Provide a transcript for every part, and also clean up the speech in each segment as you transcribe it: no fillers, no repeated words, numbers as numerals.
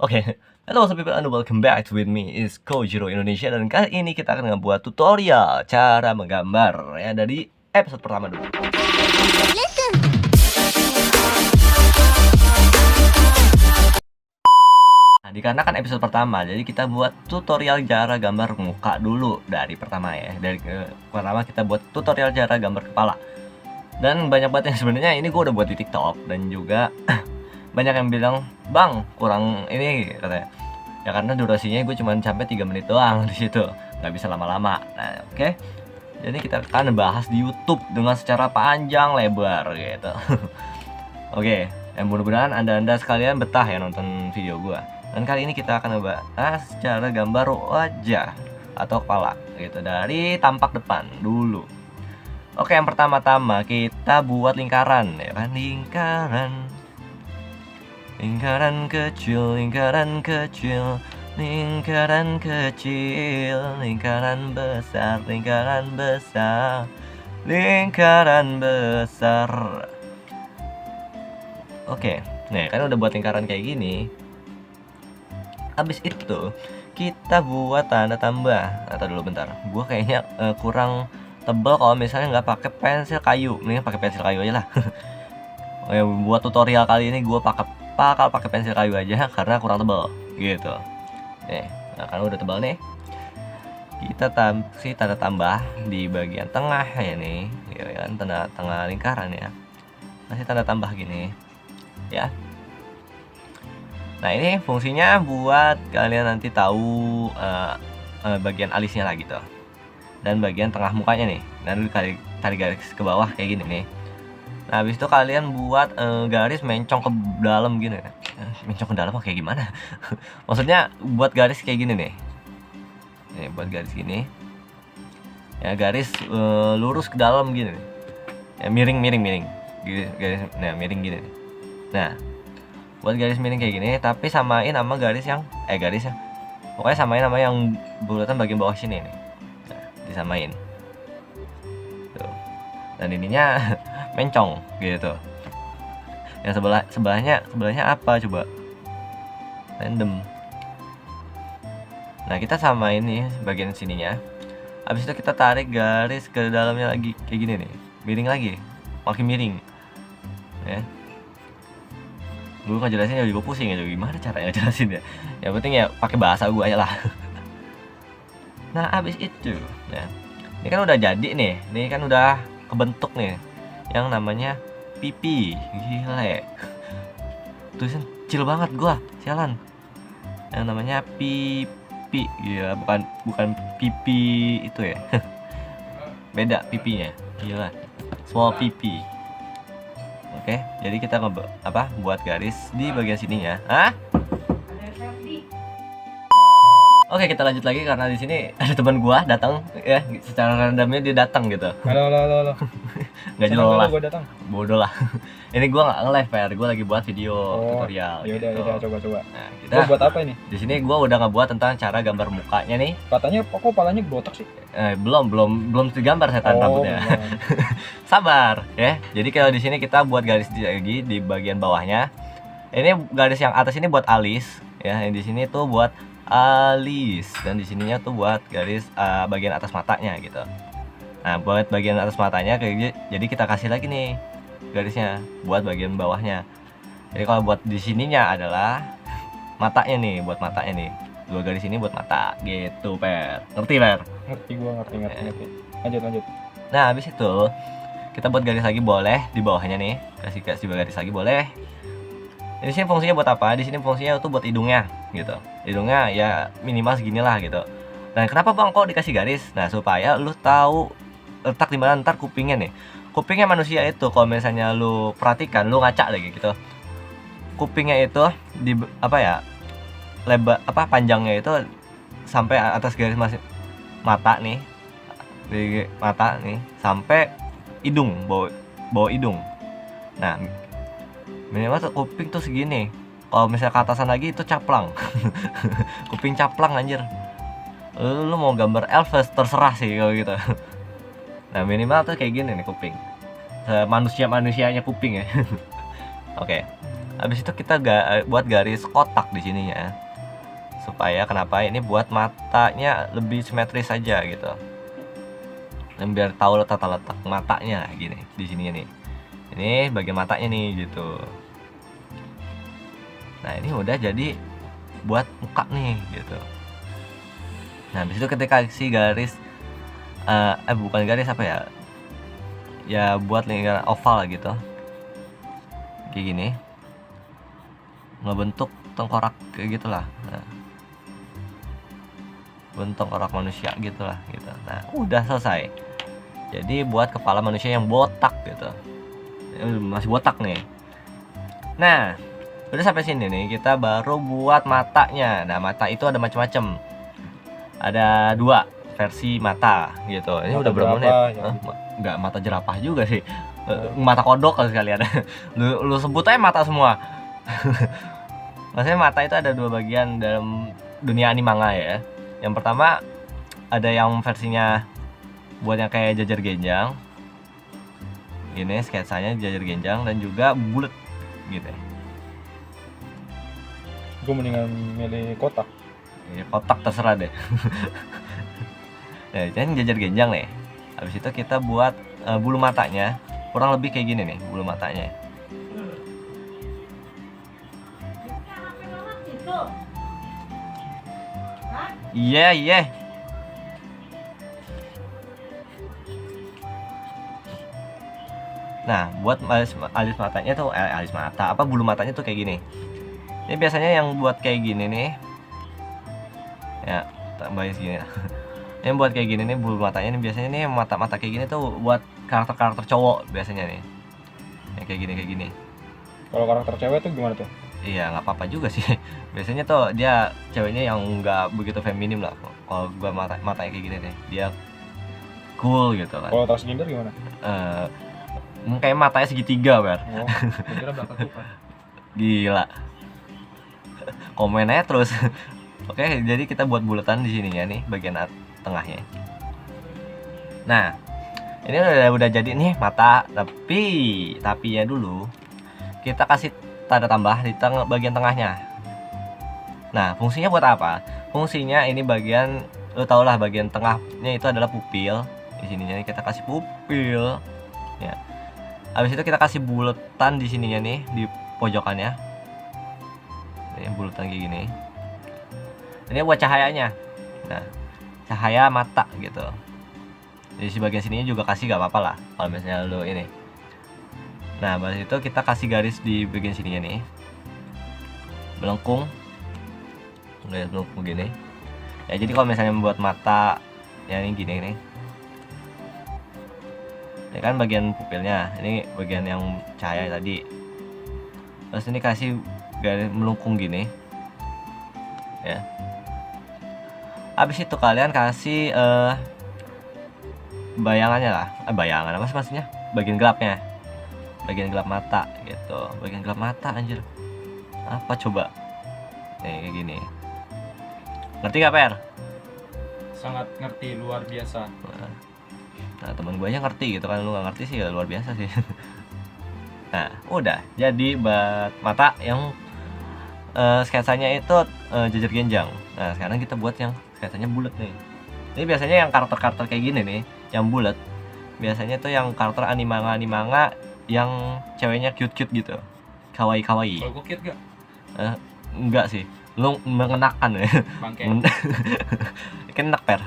Oke, halo what's up people and welcome back with me is Kojiro Indonesia, dan kali ini kita akan ngebuat tutorial cara menggambar ya dari episode pertama dulu. Nah, dikarenakan episode pertama, jadi kita buat tutorial cara gambar muka dulu dari pertama ya. Pertama kita buat tutorial cara gambar kepala. Dan banyak banget yang sebenarnya ini gue udah buat di TikTok, dan juga banyak yang bilang, "Bang, kurang ini," katanya. Ya karena durasinya gue cuma sampai 3 menit doang di situ, nggak bisa lama-lama. Nah, oke. Jadi kita akan bahas di YouTube dengan secara panjang lebar gitu. Oke, yang mudah-mudahan anda sekalian betah ya nonton video gue. Dan kali ini kita akan bahas cara gambar wajah atau kepala gitu dari tampak depan dulu. Oke, yang pertama-tama kita buat lingkaran ya kan, lingkaran kecil, lingkaran kecil, lingkaran kecil, lingkaran besar, lingkaran besar, lingkaran besar. Oke, nih kan udah buat lingkaran kayak gini. Habis itu kita buat tanda tambah. Atau dulu bentar, gua kayaknya kurang tebal kalau misalnya nggak pakai pensil kayu. Mending pakai pensil kayu aja lah. Buat tutorial kali ini gue pakai pensil kayu aja karena kurang tebal gitu. Nah karena udah tebal nih, kita kasih tanda tambah di bagian tengah ya nih, ya kan, tengah lingkaran ya. Kasih tanda tambah gini ya. Nah ini fungsinya buat kalian nanti tahu bagian alisnya lah gitu, dan bagian tengah mukanya nih, dan tarik garis ke bawah kayak gini nih. Nah habis itu kalian buat garis mencong ke dalam gini. Mencong ke dalam kayak gimana? Maksudnya buat garis kayak gini nih. Nih buat garis gini. Ya garis lurus ke dalam gini. Ya miring. Gitu, garis, nah miring gini. Nah buat garis miring kayak gini, tapi samain sama garis yang pokoknya samain sama yang bulatan bagian bawah sini nih. Nah, disamain. Tuh. Dan ininya mencong gitu. Yang sebelahnya apa coba? Random. Nah kita sama ini bagian sininya. Habis itu kita tarik garis ke dalamnya lagi kayak gini nih. Miring lagi, makin miring. Ya. Gue ngejelasin juga pusing ya, gimana caranya jelasin ya. Yang penting ya pakai bahasa gue aja lah. Nah habis itu, nah ini kan udah jadi nih. Ini kan udah kebentuk nih yang namanya pipi. Gile, tulisan kecil banget gua, sialan. Yang namanya pipi, gila, bukan pipi itu ya. Beda pipinya, gila, small pipi. Oke, jadi kita buat garis di bagian sininya. Oke, kita lanjut lagi karena di sini ada teman gua datang ya, secara randomnya dia datang gitu. Halo. Nggak jelas. Gua datang. Bodoh lah. Ini gua nggak nge-live ya, gua lagi buat video tutorial. Ya gitu. udah coba. Nah, kita Gua buat apa ini? di sini gua udah ngebuat tentang cara gambar mukanya nih. Katanya kok palanya botak sih? Belum digambar setan rambutnya. Sabar ya. Jadi kalau di sini kita buat garis lagi di bagian bawahnya. Ini garis yang atas ini buat alis ya. Yang di sini tuh buat alis, dan di sininya tuh buat garis bagian atas matanya gitu. Nah buat bagian atas matanya jadi kita kasih lagi nih garisnya buat bagian bawahnya. Jadi kalau buat di sininya adalah matanya nih, buat matanya nih, 2 garis ini buat mata gitu. Ngerti Ngerti. Lanjut. Nah habis itu kita buat garis lagi boleh di bawahnya nih, kasih garis lagi boleh. Di sini fungsinya buat apa? Di sini fungsinya itu buat hidungnya gitu. Hidungnya ya minimal segini lah gitu. Dan kenapa bang kok dikasih garis? Nah supaya lu tahu letak di mana ntar kupingnya nih. Kupingnya manusia itu kalau misalnya lu perhatikan, lu ngaca lagi gitu. Kupingnya itu di lebar panjangnya itu sampai atas garis mata nih. Di mata nih sampai hidung, bawah hidung. Nah, minimal tuh kuping tuh segini. Kalau misalnya ke atasan lagi itu caplang. Kuping caplang anjir. Lu mau gambar Elvis terserah sih kalau gitu. Nah minimal tuh kayak gini nih kuping. Manusianya kuping ya. Oke. Habis itu kita buat garis kotak di sininya. Supaya kenapa ini buat matanya lebih simetris saja gitu. Dan biar tahu tata letak matanya gini di sini nih. Ini bagian matanya nih gitu. Nah, ini udah jadi buat muka nih gitu. Nah, habis itu ketika kasih garis bukan garis apa ya? Ya buat lingkaran oval gitu. Kayak gini. Ngebentuk tengkorak kayak gitulah. Nah, bentuk tengkorak manusia gitulah gitu. Nah, udah selesai. Jadi buat kepala manusia yang botak gitu. Masih botak nih. Nah, udah sampai sini nih, kita baru buat matanya. Nah, mata itu ada macam-macam. Ada 2 versi mata gitu. Ini Mata udah berapa menit? jerapah, ya. Enggak, mata jerapah juga sih. Mata kodok kali sekalian. Lu sebut aja mata semua. Maksudnya mata itu ada 2 bagian dalam dunia animanga ya. Yang pertama ada yang versinya buat yang kayak jajar genjang. Gini sketsanya jajar genjang dan juga bulat gitu. Gue mendingan milih kotak. Ya, kotak terserah deh. Nah, jadi jajar genjang nih. Habis itu kita buat bulu matanya kurang lebih kayak gini nih bulu matanya. Iya, iya. Nah, buat alis matanya tuh alis mata apa bulu matanya tuh kayak gini. Ini biasanya yang buat kayak gini nih. Ya, tambahin segini. Yang buat kayak gini nih bulu matanya nih biasanya nih mata-mata kayak gini tuh buat karakter-karakter cowok biasanya nih. Yang kayak gini. Kalau karakter cewek tuh gimana tuh? Iya, nggak apa-apa juga sih. Biasanya tuh dia ceweknya yang nggak begitu feminim lah. Kalau gua matanya kayak gini nih, dia cool gitu kan. Kalau transgender gimana? Kayak matanya segitiga, Ber. Oh, gue kira belakang tuh. Gila. Komen aja terus. Oke, jadi kita buat bulatan di sininya nih, bagian tengahnya. Nah, ini udah jadi nih mata, tapi ya dulu kita kasih tanda tambah di bagian tengahnya. Nah, fungsinya buat apa? Fungsinya ini bagian, lo tau lah bagian tengahnya itu adalah pupil. Di sininya nih kita kasih pupil. Ya. Habis itu kita kasih bulatan di sininya nih di pojokannya. Ini bulatan kayak gini. Ini buat cahayanya. Nah, cahaya mata gitu. Di bagian sininya juga kasih gak apa-apa lah kalau misalnya lo ini. Nah, habis itu kita kasih garis di bagian sininya nih. Melengkung. Garis melengkung gini. Ya, jadi kalau misalnya membuat mata ya ini gini nih. Ini kan bagian pupilnya, ini bagian yang cahaya tadi. Terus ini kasih garis melengkung gini. Ya. Habis itu kalian kasih bayangannya lah. Bayangan apa sih maksudnya? Bagian gelapnya. Bagian gelap mata gitu. Bagian gelap mata anjir. Apa coba? Nih kayak gini. Ngerti gak, Per? Sangat ngerti, luar biasa. Nah, teman gue aja ngerti gitu kan, lu gak ngerti sih ya luar biasa sih. Nah, udah jadi buat mata yang sketsanya itu jajar genjang. Nah, sekarang kita buat yang sketsanya bulat nih. Ini biasanya yang karakter-karakter kayak gini nih, yang bulat. Biasanya tuh yang karakter animanga yang ceweknya cute-cute gitu. Kawaii. Kalau gue cute gak? Enggak sih. Lu mengenakan ya. Bangke. Kenak, Per.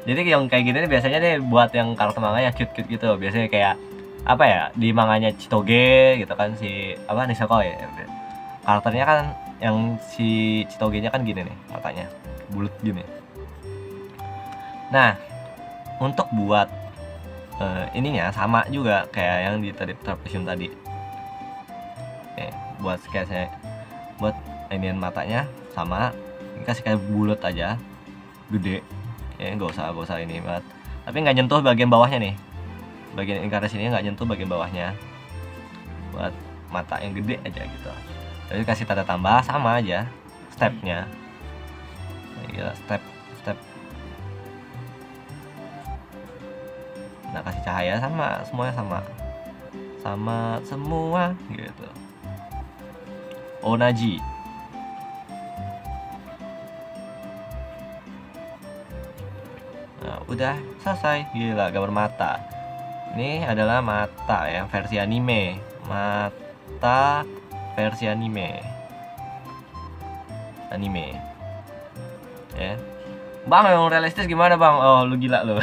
Jadi yang kayak gini nih biasanya nih buat yang karakter manga yang cute-cute gitu. Biasanya kayak apa ya? Di manganya Chitoge gitu kan si apa Nisako ya. Karakternya kan yang si Chitoge-nya kan gini nih matanya. Bulat gini. Nah, untuk buat ininya sama juga kayak yang di tadi trapesium tadi. Buat sketsnya buat inian matanya sama. Ini kasih kayak bulat aja. Gede. Ya nggak usah ini banget, tapi nggak nyentuh bagian bawahnya nih, bagian lingkaran sini nggak nyentuh bagian bawahnya, buat mata yang gede aja gitu. Jadi kasih tanda tambah sama aja stepnya. Gila, step. Nah, kasih cahaya sama semuanya sama semua gitu. Onaji. Nah, udah selesai. Gila, gambar mata. Ini adalah mata ya, versi anime. Mata versi anime. Ya. Bang, yang realistis gimana bang? Oh, lu gila lu.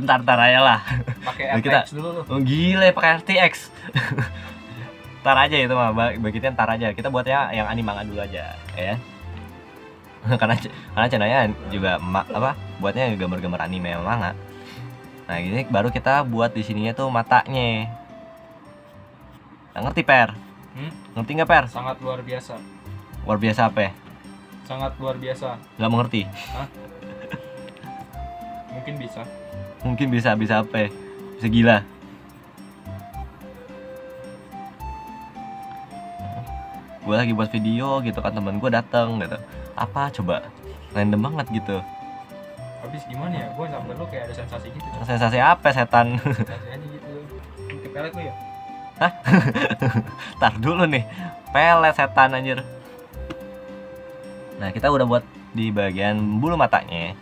Ntar aja lah. Pakai Kita- FX dulu lu. Oh, gila pakai RTX. Ntar aja itu mah, bagitnya ntar aja. Kita buatnya yang animanga dulu aja, ya. karena channelnya juga buatnya gambar-gambar anime yang manga. Nah, ini baru kita buat di sininya tuh matanya. Nggak ngerti Per? Ngerti nggak Per? Sangat luar biasa. Luar biasa apa ya? Sangat luar biasa. Nggak mengerti. Mungkin bisa. Mungkin bisa apa ya? Bisa gila. Gue lagi buat video gitu kan, temen gue dateng gitu. Apa coba? Random banget gitu. Habis gimana ya? Gue sampai lu kayak ada sensasi gitu. Cok. Sensasi apa setan? Sensasi aja gitu. Mungkin pelet lu ya? Tar dulu nih. Pelet setan anjir. Nah, kita udah buat di bagian bulu matanya.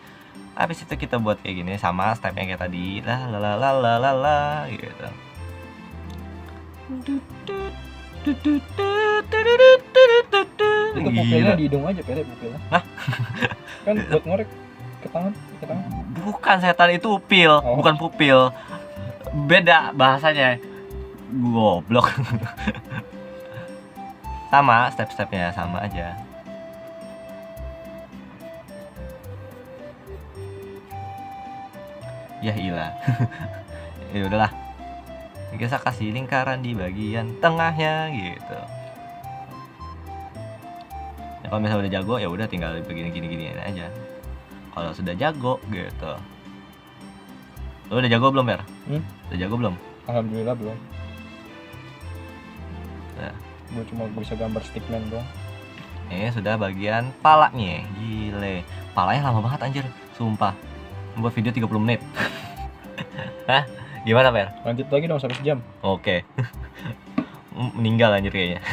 Habis itu kita buat kayak gini sama stepnya kayak tadi. La gitu. Itu pupilnya di hidung aja, pelet pupilnya. Hah? Kan buat ngorek ke tangan. Bukan setan, itu upil, Oh. bukan pupil. Beda bahasanya. Goblok. Sama, step-stepnya sama aja. Ya ilah. Ya udahlah. Kita kasih lingkaran di bagian tengahnya gitu. Ya, kalau misalnya udah jago ya udah tinggal begini aja. Kalau sudah jago gitu. Lo udah jago belum, Per? Udah jago belum? Alhamdulillah belum. Nah. Gue cuma bisa gambar stickman doang. Sudah bagian palanya. Gile. Palanya lama banget anjir, sumpah. Buat video 30 menit. Hah? Gimana, Per? Lanjut lagi dong sampai sejam. Oke. Meninggal anjir kayaknya.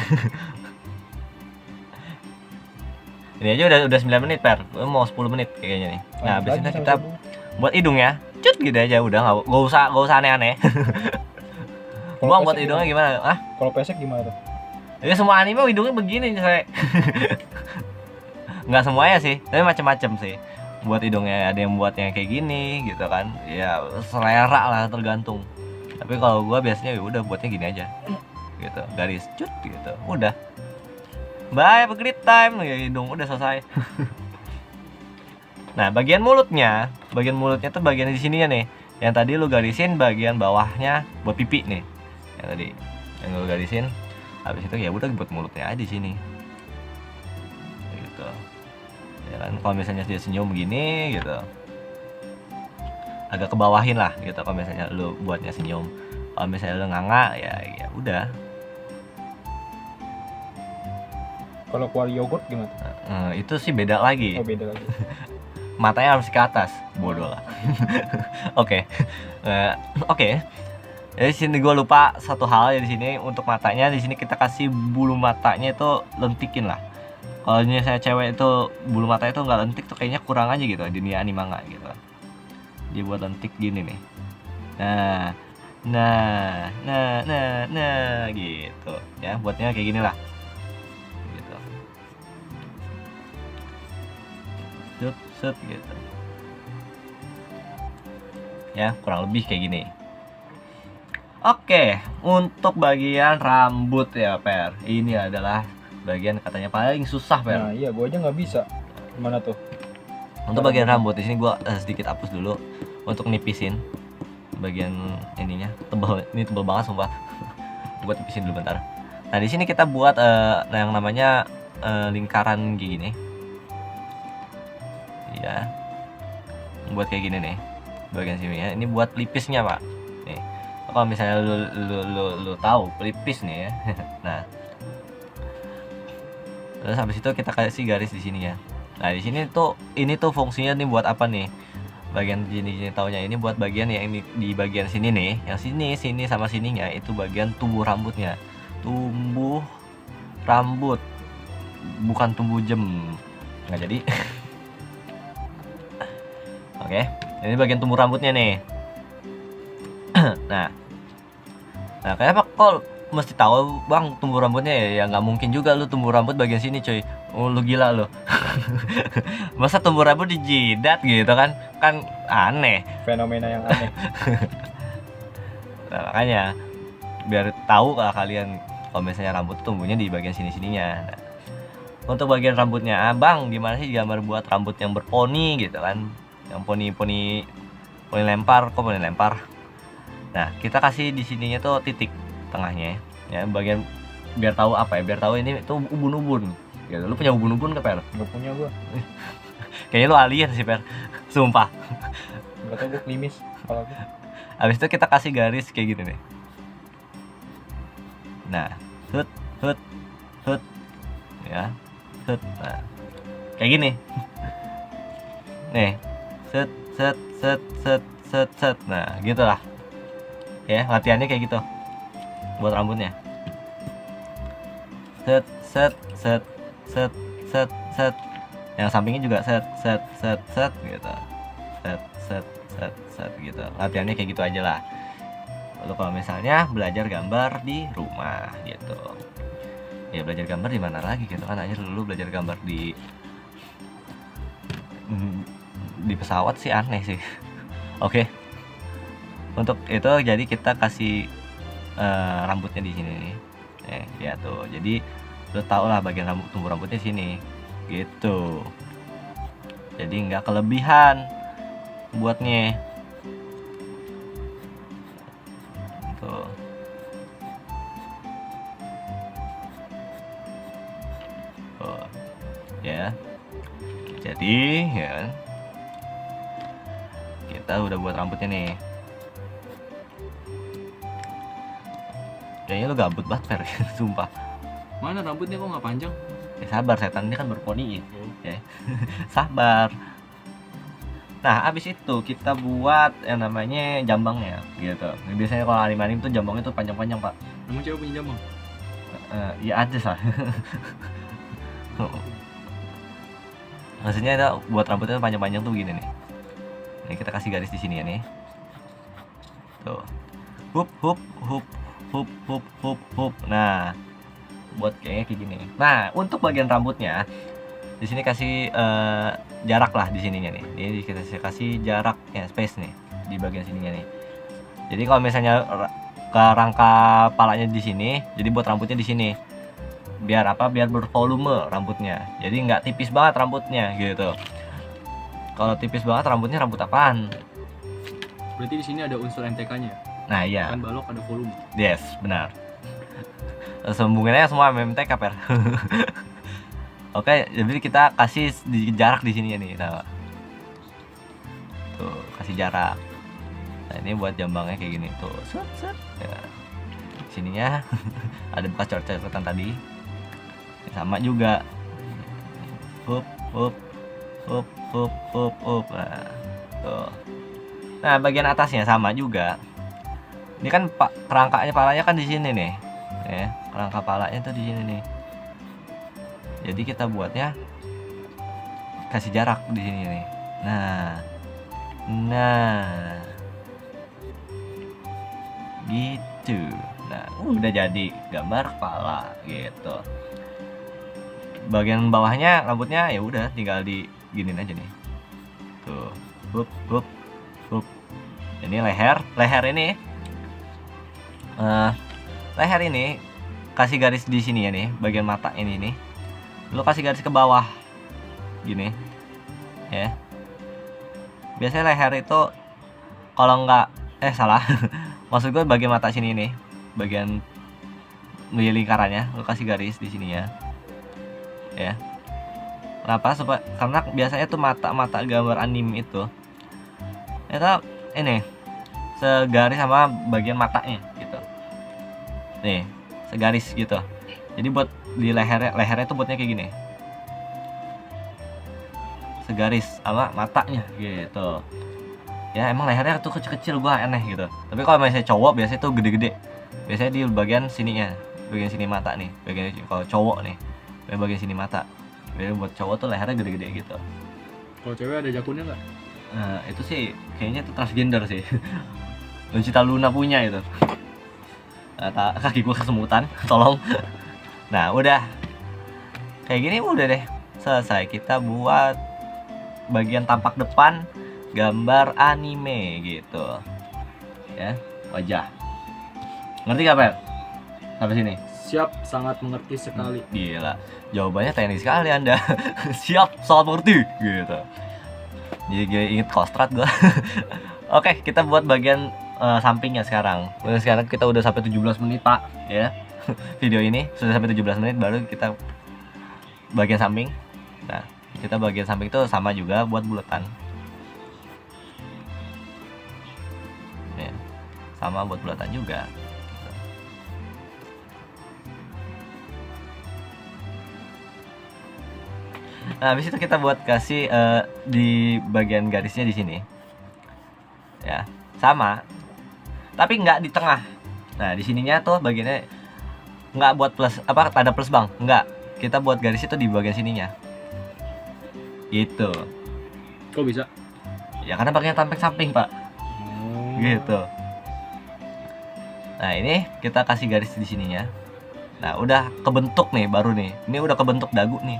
Ini aja udah 9 menit, Per. Mau 10 menit kayaknya nih. Nah, habis itu kita buat hidung ya. Cut gitu aja udah, enggak usah aneh-aneh. Buang buat hidungnya gimana? Ah? Kalau pesek gimana tuh? Ya semua anime hidungnya begini saya. Nggak semuanya sih, tapi macam-macam sih. Buat hidungnya ada yang buatnya kayak gini gitu kan. Ya selera lah, tergantung. Tapi kalau gua biasanya ya udah buatnya gini aja. Gitu, garis cut gitu. Udah. Bye, have a great time. Ya, hidung udah selesai. Nah, bagian mulutnya tuh bagian di sininya nih. Yang tadi lu garisin bagian bawahnya buat pipi nih. Yang tadi yang lu garisin. Habis itu ya udah buat mulutnya aja di sini. Gitu. Ya kan, kalau misalnya dia senyum begini gitu. Agak kebawahin lah gitu kalau misalnya lu buatnya senyum. Kalau misalnya lu nganga ya udah. Kalau keluar yogurt gimana? Itu sih beda lagi. Oh, beda lagi. Matanya harus ke atas, bodoh lah. Oke. Oke. Di sini gue lupa satu hal ya, di sini untuk matanya, di sini kita kasih bulu matanya itu lentikin lah. Kalau misalnya cewek itu bulu matanya itu nggak lentik tuh kayaknya kurang aja gitu di dunia anime gitu. Dia buat lentik gini nih. Nah gitu. Ya, buatnya kayak gini lah. Gitu. Set gitu. Ya, kurang lebih kayak gini. Oke, untuk bagian rambut ya, Per. Ini adalah bagian katanya paling susah, Per. Nah, iya, gue aja nggak bisa. Gimana tuh? Untuk bagian rambut di sini gua sedikit hapus dulu untuk nipisin bagian ininya. Ini tebal banget sumpah. Gua tipisin dulu bentar. Nah, di sini kita buat yang namanya lingkaran gini. Ya. Buat kayak gini nih. Bagian sini ya. Ini buat pelipisnya, Pak. Nih. Kalau misalnya lu tahu pelipis nih ya. Nah. Terus habis itu kita kasih garis di sini ya. Nah, di sini tuh ini tuh fungsinya nih buat apa nih? Bagian sini taunya ini buat bagian yang ini di bagian sini nih. Yang sini sama sininya itu bagian tumbuh rambutnya. Tumbuh rambut bukan tumbuh jem, nggak jadi. Oke, ini bagian tumbuh rambutnya nih. nah kenapa kok mesti tahu bang tumbuh rambutnya ya? Ya nggak mungkin juga lu tumbuh rambut bagian sini cuy. Oh, lu gila lu. Masa tumbuh rambut di jidat gitu kan aneh. Fenomena yang aneh. Nah, makanya biar tahu lah kalian kalau misalnya rambut tumbuhnya di bagian sini-sininya. Nah, untuk bagian rambutnya, bang gimana sih gambar buat rambut yang berponi gitu kan, yang poni lempar, kok poni lempar. Nah kita kasih di sininya tuh titik tengahnya ya, bagian biar tahu apa ya, biar tahu ini tuh ubun-ubun gitu. Lu punya ubun-ubun ke Per? Gak punya gua. Kayaknya lu alien sih Per, sumpah. Gak tau gua klimis kalau gua. Habis itu kita kasih garis kayak gini nih. Nah, hut ya, nah kayak gini. Nih, set, nah gitulah ya, latihannya kayak gitu buat rambutnya. Set, yang sampingnya juga set gitu, set gitu. Latihannya kayak gitu aja lah. Lalu kalau misalnya belajar gambar di rumah gitu, ya belajar gambar di mana lagi gitu kan, aja dulu belajar gambar di pesawat sih aneh sih. Oke. Untuk itu jadi kita kasih rambutnya di sini nih. Ya tuh. Jadi lu tau lah bagian tumbuh rambutnya sini. Gitu. Jadi nggak kelebihan buatnya. Tuh. Tuh. Ya. Jadi ya kita udah buat rambutnya nih. Kayaknya lu gabut banget Fer, sumpah. Mana rambutnya kok nggak panjang? Ya sabar, setan ini kan berponi ya. Sabar. Nah abis itu kita buat yang namanya jambangnya gitu. Biasanya kalau anime tuh jambangnya tuh panjang-panjang pak. Emang cewek punya jambang? Ya ada sah. Maksudnya ada buat rambutnya panjang-panjang tuh gini nih. Ini kita kasih garis di sini ya nih. Tuh. Hup. Nah, buat kayaknya kayak gini. Nah, untuk bagian rambutnya di sini kasih jarak lah di sininya nih. Ini kita kasih jarak ya, space nih di bagian sininya nih. Jadi kalau misalnya ke rangka palanya di sini, jadi buat rambutnya di sini. Biar apa? Biar bervolume rambutnya. Jadi nggak tipis banget rambutnya gitu. Kalau tipis banget rambutnya rambut apaan? Berarti di sini ada unsur MTK-nya. Nah iya. Kan balok ada volume. Yes, benar. Sambungannya semua MMTK Per. Oke, jadi kita kasih jarak di sini nih. Nah, tuh kasih jarak. Nah ini buat jambangnya kayak gini tuh. Set. Ya. Sininya ada bekas coret-coretan tadi. Sama juga. Hup. Nah, tuh. Nah bagian atasnya sama juga. Ini kan kerangkanya palanya kan di sini nih, ya kerangka palanya tuh di sini nih. Jadi kita buatnya kasih jarak di sini nih. Nah, gitu. Nah, udah jadi gambar kepala gitu. Bagian bawahnya rambutnya ya udah tinggal diginin aja nih. Tuh, hup. Ini leher ini. Leher ini kasih garis di sini ya nih, bagian mata ini nih. Lu kasih garis ke bawah gini ya. Biasanya leher itu kalau nggak salah maksud gue bagian mata sini nih, bagian lingkarannya lu kasih garis di sini ya. Kenapa? Karena biasanya tuh mata gambar anime itu ini segaris sama bagian matanya gitu. Nih, segaris gitu. Jadi buat di lehernya tuh buatnya kayak gini. Segaris sama matanya gitu. Ya emang lehernya tuh kecil-kecil, gua aneh gitu. Tapi kalau misalnya cowok biasanya tuh gede-gede. Biasanya di bagian sininya, bagian sini mata nih, bagian kalau cowok nih bagian sini mata. Jadi buat cowok tuh lehernya gede-gede gitu. Kalau cewek ada jakunnya nggak? Itu sih kayaknya itu transgender sih. Lucita Luna punya itu. Kaki gue kesemutan, tolong. Nah udah kayak gini udah deh selesai. Kita buat bagian tampak depan gambar anime gitu ya, wajah. Ngerti gak Pep? Sampai sini? Siap, sangat mengerti sekali. Gila, jawabannya teknis sekali Anda. Siap, sangat mengerti gitu. Jadi inget kostrat gue. Oke, kita buat bagian sampingnya sekarang. Sekarang kita udah sampai 17 menit Pak ya. Video ini sudah sampai 17 menit, baru kita bagian samping. Nah, kita bagian samping itu sama juga buat buletan ya, sama buat bulatan juga. Nah, habis itu kita buat kasih di bagian garisnya di sini ya, sama tapi nggak di tengah. Nah, di sininya tuh bagiannya nggak buat plus, apa tanda plus bang, nggak, kita buat garis itu di bagian sininya gitu. Kok bisa? Ya karena bagian tampak samping Pak. Gitu. Nah ini kita kasih garis di sininya. Nah udah kebentuk nih, baru nih, ini udah kebentuk dagu nih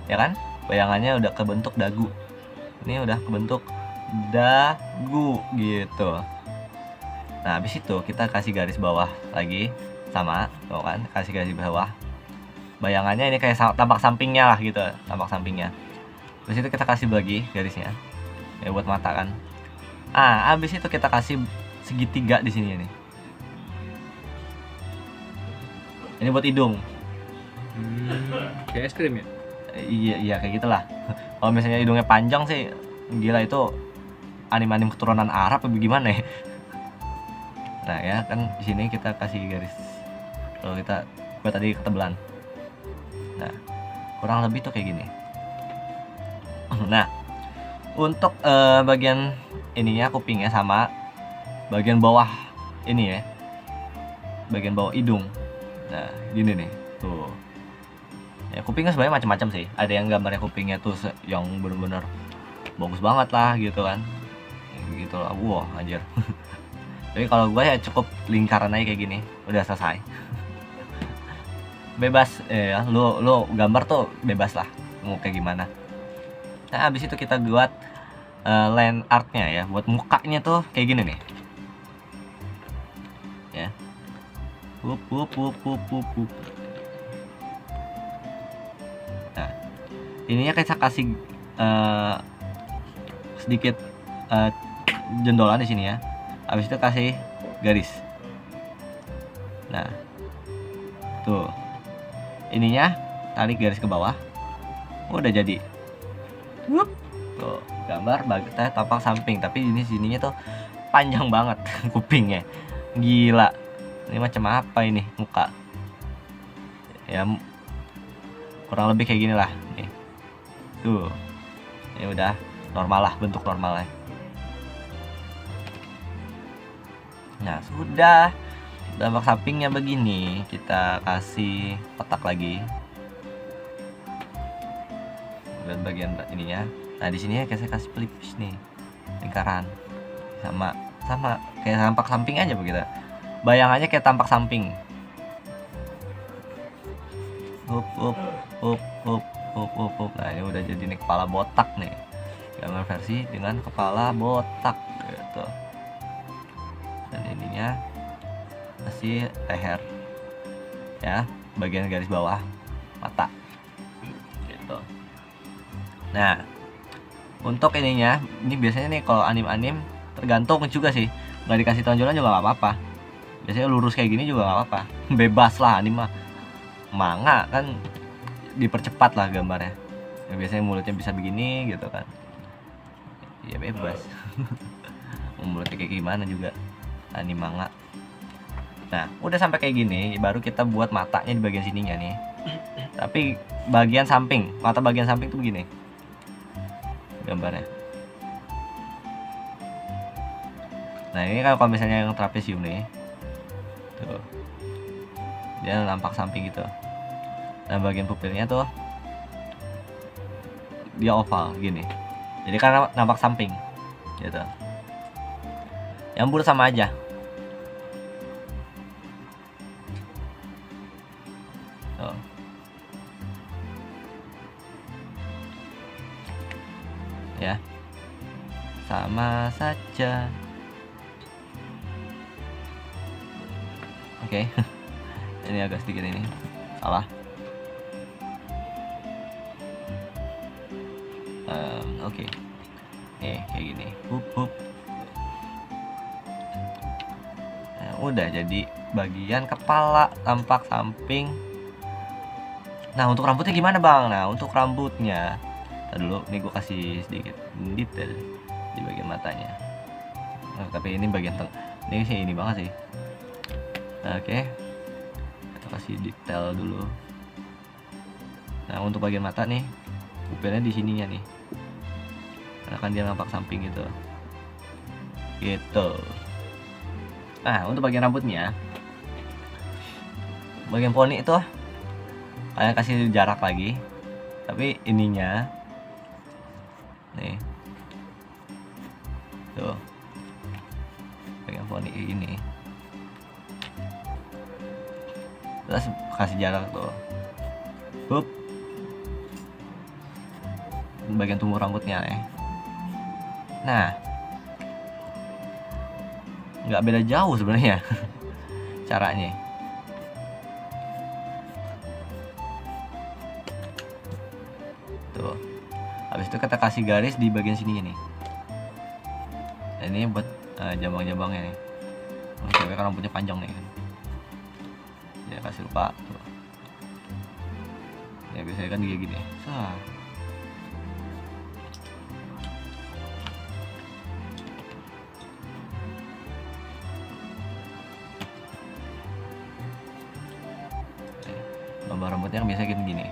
ya kan, bayangannya udah kebentuk dagu, ini udah kebentuk dagu gitu. Nah habis itu kita kasih garis bawah lagi, sama tuh kan, kasih garis bawah, bayangannya ini kayak tampak sampingnya lah gitu, tampak sampingnya. Habis itu kita kasih bagi garisnya ya buat mata kan. Habis itu kita kasih segitiga di sini nih. Ini buat hidung. Kayak es krim ya? Iya kayak gitulah. Kalau misalnya hidungnya panjang sih gila, itu anim-anim keturunan Arab apa gimana ya. Nah ya kan di sini kita kasih garis. Kalau kita buat tadi ketebalan. Nah kurang lebih tuh kayak gini. Nah untuk bagian ininya, kupingnya sama bagian bawah ini ya, bagian bawah hidung. Nah gini nih tuh ya, kupingnya sebenarnya macam-macam sih. Ada yang gambarnya kupingnya tuh yang bener-bener bagus banget lah gitu kan, gitu lah, wow anjir. Tapi kalau gue ya cukup lingkaran aja kayak gini, udah selesai. Bebas ya, lu gambar tuh bebas lah mau kayak gimana. Nah habis itu kita buat line artnya ya, buat mukanya tuh kayak gini nih ya. Nah ininya kita kasih sedikit jendolan di sini ya. Habis itu kasih garis. Nah tuh ininya tarik garis ke bawah, udah jadi. Tuh gambar bagian tampak samping, tapi ini sininya tuh panjang banget kupingnya, gila. Ini macam apa ini muka ya, kurang lebih kayak gini lah nih. Tuh ini udah normal lah, bentuk normal lah. Nah sudah tampak sampingnya begini, kita kasih kotak lagi dan bagian ininya. Nah di sini saya kasih pelipis nih, lingkaran, sama kayak tampak samping aja begitu. Bayangannya kayak tampak samping. Nah ini udah jadi nih kepala botak nih, gambar versi dengan kepala botak gitu. Dan ininya masih leher ya, bagian garis bawah mata gitu. Nah untuk ininya, ini biasanya nih kalau anim-anim tergantung juga sih, nggak dikasih tonjolan juga nggak apa-apa. Biasanya lurus kayak gini juga nggak apa-apa, bebas lah anim mah. Manga kan dipercepat lah gambarnya ya, biasanya mulutnya bisa begini gitu kan ya, bebas. Mulutnya kayak gimana juga anim manga. Nah udah sampai kayak gini, baru kita buat matanya di bagian sininya nih, tapi bagian samping, mata bagian samping tuh begini gambarnya. Nah ini kan kalau misalnya yang trapesium nih tuh, dia nampak samping gitu. Nah bagian pupilnya tuh dia oval gini, jadi karena nampak samping gitu. Yang bulat sama aja. Tuh. Ya, sama saja. Oke. Ini agak sedikit ini salah. Oke. Kayak gini. Hup. Nah, udah jadi bagian kepala tampak samping. Nah untuk rambutnya gimana bang? Nah untuk rambutnya, ntar dulu, nih gue kasih sedikit detail di bagian matanya. Nah, tapi ini bagian ini sih ini banget sih. Oke, kita kasih detail dulu. Nah untuk bagian mata nih, pupilnya di sininya nih, karena kan dia nampak samping gitu. Nah untuk bagian rambutnya, bagian poni itu kalian kasih jarak lagi, tapi ininya nih tuh bagian poni ini, terus kasih jarak tuh, hup, bagian tumbuh rambutnya nih. Nah nggak beda jauh sebenarnya caranya. Tuh, habis itu kita kasih garis di bagian sini nih. Ini buat jambang-jambangnya nih. Cewek kan rambutnya panjang nih kan. Ya kasih lupa tuh. Ya biasanya kan kayak gini. Gambar rambutnya kan biasanya gini.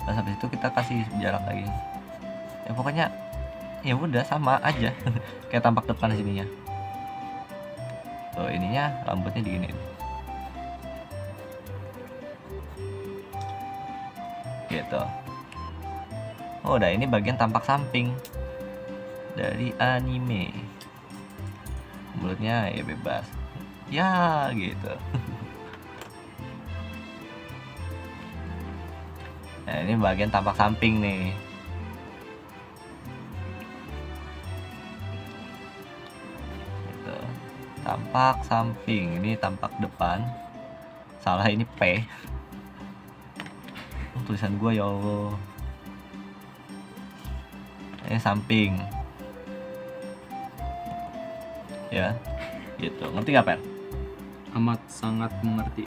Terus habis itu kita kasih jarak lagi. Ya pokoknya ya udah sama aja kayak tampak depan sininya. Tuh ininya rambutnya diginiin. Gitu. Oh, udah ini bagian tampak samping dari anime. Mulutnya ya bebas. Ya gitu. Nah ini bagian tampak samping nih. Gitu. Tampak samping, ini tampak depan. Salah, ini P. Tulisan gua ya Allah. Ini samping. Ya, gitu. Ngerti gak, Per? Amat sangat mengerti.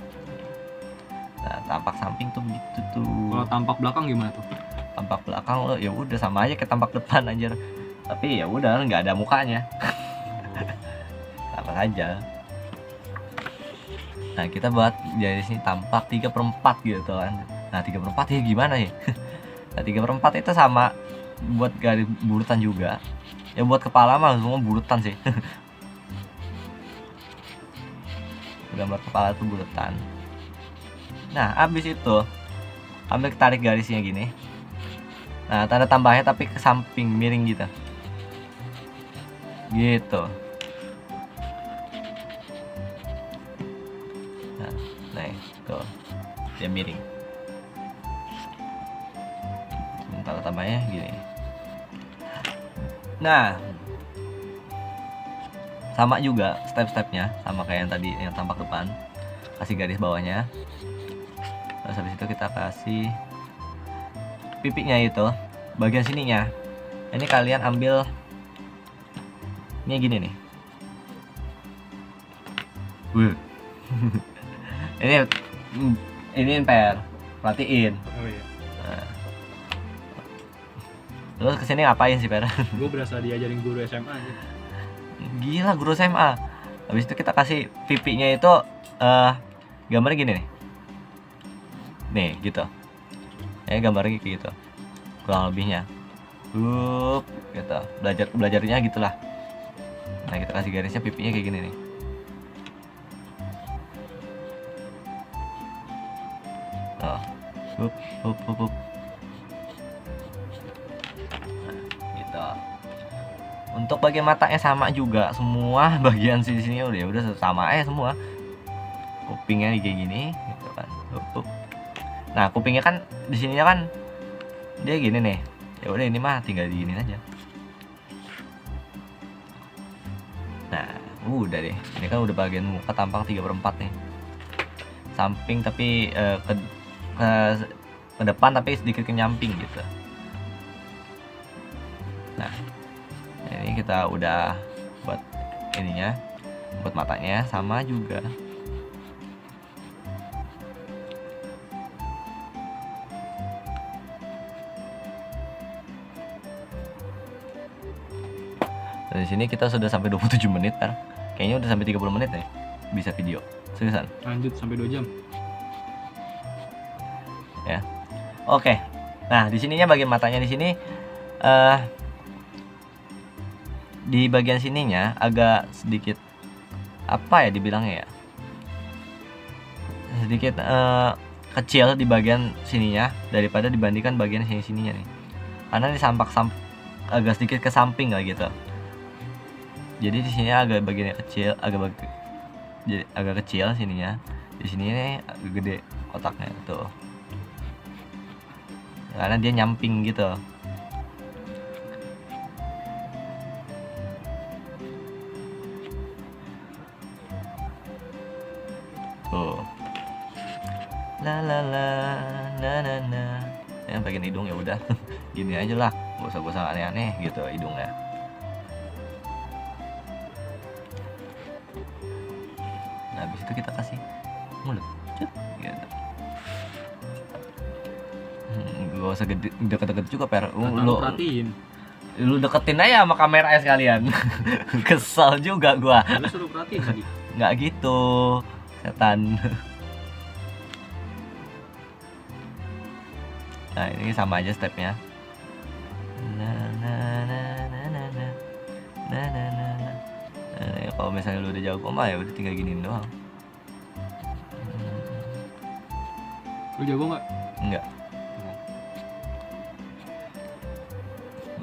Nah, tampak samping tuh gitu tuh. Kalau tampak belakang gimana tuh? Tampak belakang lo ya udah sama aja kayak tampak depan anjir. Tapi ya udah nggak ada mukanya. Sama aja. Nah, kita buat dari sini tampak 3/4 gitu kan. Nah, 3/4 ya gimana ya? Nah, 3/4 itu sama buat garis burutan juga. Ya buat kepala mah semua burutan sih. Gambar kepala tuh buletan. Nah abis itu ambil tarik garisnya gini. Nah tanda tambahnya tapi ke samping miring gitu. Nah tuh dia miring. Tanda tambahnya gini. Nah sama juga step-stepnya, sama kayak yang tadi yang tampak depan. Kasih garis bawahnya. Terus habis itu kita kasih pipinya itu bagian sininya. Ini kalian ambil ini gini nih. ini Per, perhatiin. Oh iya. Nah. Terus kesini ngapain sih Per? Gue berasa diajarin guru SMA aja. Gila guru SMA. Habis itu kita kasih pipinya itu gambarnya gini nih. Nih gitu. Gambarnya kayak gitu. Kurang lebihnya. Gitu. Belajarnya gitulah. Nah kita kasih garisnya pipinya kayak gini nih. Oh, up. Gitu. Untuk bagian matanya sama juga, semua bagian sini udah sama aja semua. Kupingnya kayak gini, gitu kan. Up. Nah kupingnya kan di sininya kan dia gini nih. Ya udah ini mah tinggal diginin aja. Nah udah deh. Ini kan udah bagian muka tampang 3/4 nih. Samping tapi ke depan tapi sedikit kenyamping gitu. Nah ini kita udah buat ininya, buat matanya sama juga. Dan di sini kita sudah sampai 27 menit kan. Kayaknya udah sampai 30 menit nih bisa video. Seriusan. Lanjut sampai 2 jam. Ya. Oke. Nah, di sininya bagian matanya di sini di bagian sininya agak sedikit apa ya dibilangnya ya? Sedikit kecil di bagian sininya daripada dibandingkan bagian sininya nih. Karena di agak sedikit ke samping lah gitu. Jadi di sini agak bagiannya kecil, jadi agak kecil sininya. Di sini nih agak gede kotaknya tuh. Karena dia nyamping gitu. Tuh. La la la na na na. Yang bagian hidung ya udah gini aja lah, gak usah aneh-aneh gitu hidungnya. Nah habis itu kita kasih mulut gitu. Gak usah deket-deket juga per. Lu perhatiin. Lu deketin aja sama kamera ya sekalian. Kesel juga gua. Lu suruh perhatiin tadi. Nggak gitu, setan. Nah ini sama aja stepnya. Kalau misalnya lu udah jago mah ya udah tinggal giniin doang. Lu jago nggak? Enggak.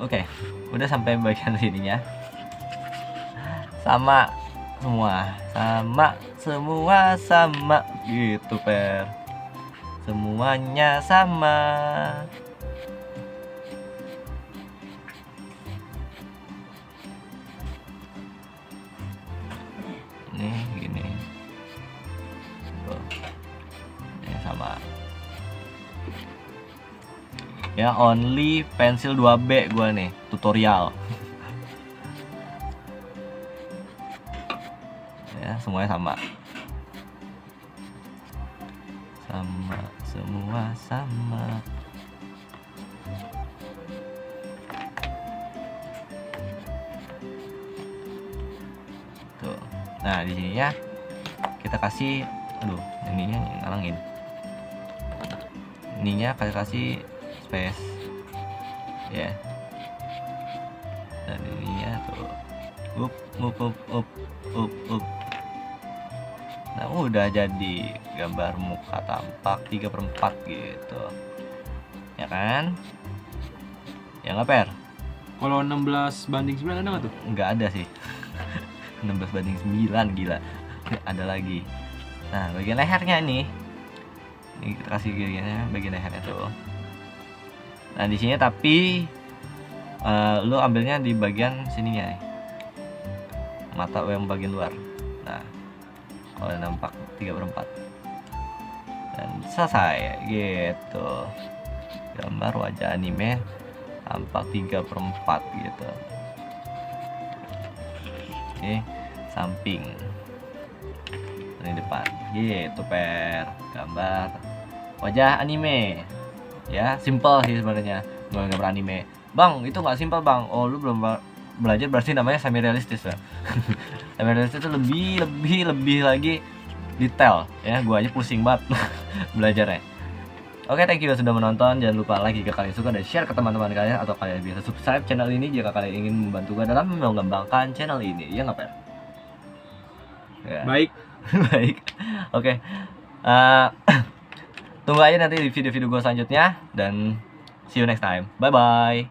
Oke, udah sampai bagian sininya. Sama semua gitu per. Semuanya sama. Nih gini. Tuh. Ini sama. Ya only pensil 2B gua nih tutorial. Ya semuanya sama. Semua sama. Tuh. Nah di sininya kita kasih, ininya ngalangin. Ininya kasih space, ya. Dan ininya tuh, up. Nah udah jadi gambar muka tampak 3/4 gitu, ya kan? Ya nggak per? Kalau 16:9 ada nggak tuh? Nggak ada sih. 16:9 gila. Ada lagi. Nah bagian lehernya nih, ini kita kasih bagian lehernya tuh. Nah di sini tapi lu ambilnya di bagian sininya nih, mata yang bagian luar. Nah kalau nampak 3/4 dan selesai gitu, gambar wajah anime tampak 3/4 gitu. Oke, samping ini depan gitu per, gambar wajah anime ya. Simple sih sebenarnya gambar anime. Bang itu nggak simple bang. Oh lu belum belajar berarti namanya semi realistis ya. Semi realistis itu lebih lagi detail ya. Gua aja pusing banget belajarnya. Oke, thank you sudah menonton. Jangan lupa like jika kalian suka dan share ke teman-teman kalian, atau kalian bisa subscribe channel ini jika kalian ingin membantu gue dalam mengembangkan channel ini. Ya nggak, Per? Ya. Baik. Baik. Oke. Eh, tunggu aja nanti di video-video gue selanjutnya, dan see you next time. Bye bye.